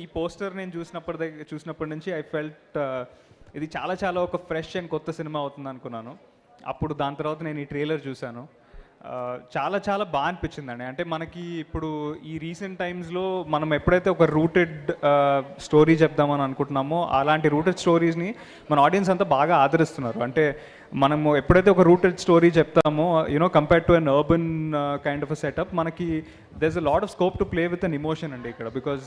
ఈ పోస్టర్ నేను చూసినప్పటి నుంచి ఐ ఫెల్ట్ ఇది చాలా చాలా ఒక ఫ్రెష్ అండ్ కొత్త సినిమా అవుతుంది అనుకున్నాను. అప్పుడు దాని తర్వాత నేను ఈ ట్రైలర్ చూశాను. చాలా చాలా బాగా అనిపించిందండి. అంటే మనకి ఇప్పుడు ఈ రీసెంట్ టైమ్స్లో మనం ఎప్పుడైతే ఒక రూటెడ్ స్టోరీ చెప్దామని అనుకుంటున్నామో అలాంటి రూటెడ్ స్టోరీస్ని మన ఆడియన్స్ అంతా బాగా ఆదరిస్తున్నారు. అంటే మనము ఎప్పుడైతే ఒక రూటెడ్ స్టోరీ చెప్తామో compare to an urban kind of a setup, మనకి there's a lot of scope to play with an emotion అండి ఇక్కడ. బికాజ్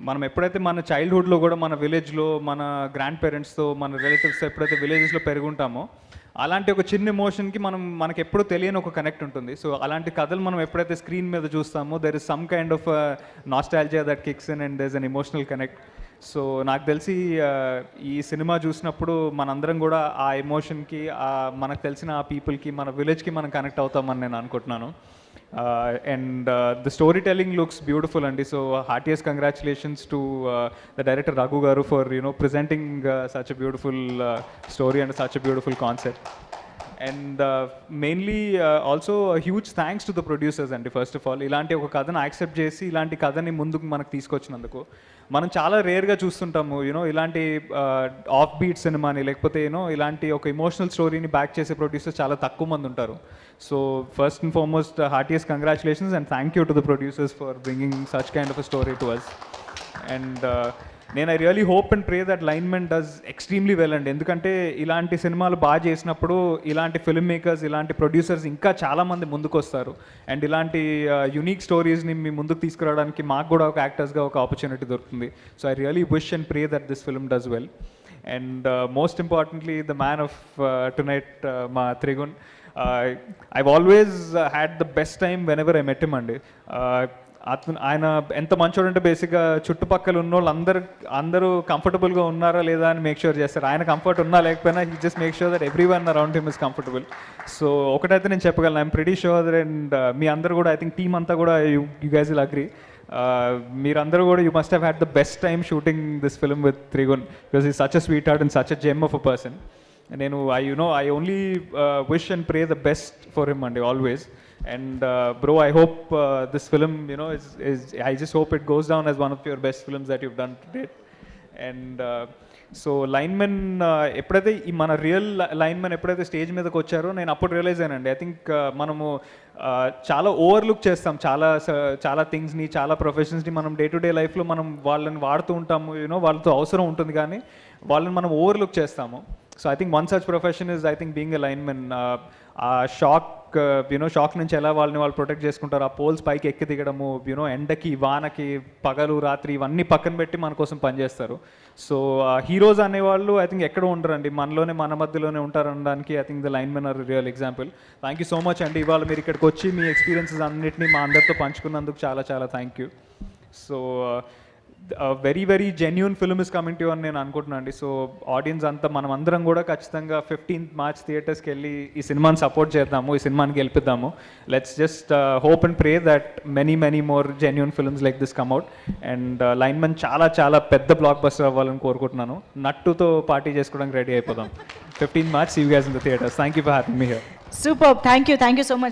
మనం ఎప్పుడైతే మన చైల్డ్హుడ్లో కూడా మన విలేజ్లో మన గ్రాండ్ పేరెంట్స్తో మన రిలేటివ్స్తో ఎప్పుడైతే విలేజెస్లో పెరుగుంటామో అలాంటి ఒక చిన్న ఎమోషన్కి మనకు ఎప్పుడూ తెలియని ఒక కనెక్ట్ ఉంటుంది. సో అలాంటి కథలు మనం ఎప్పుడైతే స్క్రీన్ మీద చూస్తామో there is some kind of nostalgia that kicks in and there is an emotional connect. So నాకు తెలిసి ఈ సినిమా చూసినప్పుడు మనందరం కూడా ఆ ఎమోషన్కి మనకు తెలిసిన ఆ పీపుల్కి మన విలేజ్కి మనం కనెక్ట్ అవుతామని నేను అనుకుంటున్నాను. And the storytelling looks beautiful, and so heartiest congratulations to the director Raghu Garu for presenting such a beautiful story and such a beautiful concept. And mainly also a huge thanks to the producers అండి. First of all ఇలాంటి ఒక కథను accept చేసి ఇలాంటి కథని ముందుకు మనకు తీసుకొచ్చినందుకు. మనం చాలా రేర్గా చూస్తుంటాము ఇలాంటి ఆఫ్ బీట్ సినిమాని, లేకపోతే ఇలాంటి ఒక ఎమోషనల్ స్టోరీని బ్యాక్ చేసే ప్రొడ్యూసర్స్ చాలా తక్కువ మంది ఉంటారు. So first and foremost heartiest congratulations and thank you to the producers for bringing such kind of a story to us. And నేను I really hope and pray that Lineman does extremely well అండి. ఎందుకంటే ఇలాంటి సినిమాలు బాగా చేసినప్పుడు ఇలాంటి film makers, ఇలాంటి producers ఇంకా చాలామంది ముందుకు వస్తారు. అండ్ ఇలాంటి యునీక్ స్టోరీస్ని మీ ముందుకు తీసుకురావడానికి మాకు కూడా ఒక యాక్టర్స్గా ఒక ఆపర్చునిటీ దొరుకుతుంది. So I really wish and pray that this film does well. And most importantly the man of tonight, మా Trigun. I've always had the best time whenever I met him అండి. ఆయన ఎంత మంచోడు అంటే బేసిక్గా చుట్టుపక్కల ఉన్న వాళ్ళు అందరూ కంఫర్టబుల్గా ఉన్నారా లేదా అని మేక్ షూర్ చేస్తారు. ఆయన కంఫర్ట్ ఉన్నా లేకపోయినా he just make sure that every one around him is comfortable. So ఒకటైతే నేను చెప్పగలను, I'm pretty sure that. And మీ అందరూ కూడా, ఐ థింక్ టీమ్ అంతా కూడా యూ గైస్ విల్ అగ్రీ, మీరందరూ కూడా you must have had the best time shooting this film with Trigun, because ఈ such a sweetheart and such a gem of a person. నేను I only wish and pray the best for him and always. And bro, I hope this film is I just hope it goes down as one of your best films that you've done to date. And so linemen ఎప్పుడైతే మన real linemen ఎప్పుడైతే stage మీదకి వచ్చారో నేను అప్పుడు realise అయ్యానండి. I think మనము చాలా ఓవర్లుక్ చేస్తాం చాలా థింగ్స్ని, చాలా ప్రొఫెషన్స్ని. మనం డే టు డే లైఫ్లో మనం వాళ్ళని వాడుతూ ఉంటాము, వాళ్ళతో అవసరం ఉంటుంది, కానీ వాళ్ళని మనం ఓవర్లుక్ చేస్తాము. So I think one such profession is I think being a linemen. ఆ షాక్ నుంచి ఎలా వాళ్ళు ప్రొటెక్ట్ చేసుకుంటారు, ఆ పోల్స్ పైకి ఎక్కి దిగడము, ఎండకి వానకి పగలు రాత్రి ఇవన్నీ పక్కన పెట్టి మన కోసం పనిచేస్తారు. సో హీరోస్ అనేవాళ్ళు ఐ థింక్ ఎక్కడ ఉండరండి, మన మధ్యలోనే ఉంటారు అనడానికి I think the linemen are real example. Thank you so much అండి. ఇవాళ మీరు ఇక్కడికి వచ్చి మీ ఎక్స్పీరియన్సెస్ అన్నింటినీ మా అందరితో పంచుకున్నందుకు చాలా చాలా thank you. So very very genuine film is coming to అని నేను అనుకుంటున్నాను అండి. సో ఆడియన్స్ అంతా మనం అందరం కూడా ఖచ్చితంగా 15th March థియేటర్స్కి వెళ్ళి ఈ సినిమాని సపోర్ట్ చేద్దాము, ఈ సినిమాని గెలిపిద్దాము. Let's just hope and pray that many more genuine films like this come out. And Lineman చాలా చాలా పెద్ద బ్లాక్ బస్టర్ అవ్వాలని కోరుకుంటున్నాను. నట్టుతో పార్టీ చేసుకోవడానికి రెడీ అయిపోదాం. 15th March, see you guys in the theaters. Thank you for having me here. Superb. Thank you so much.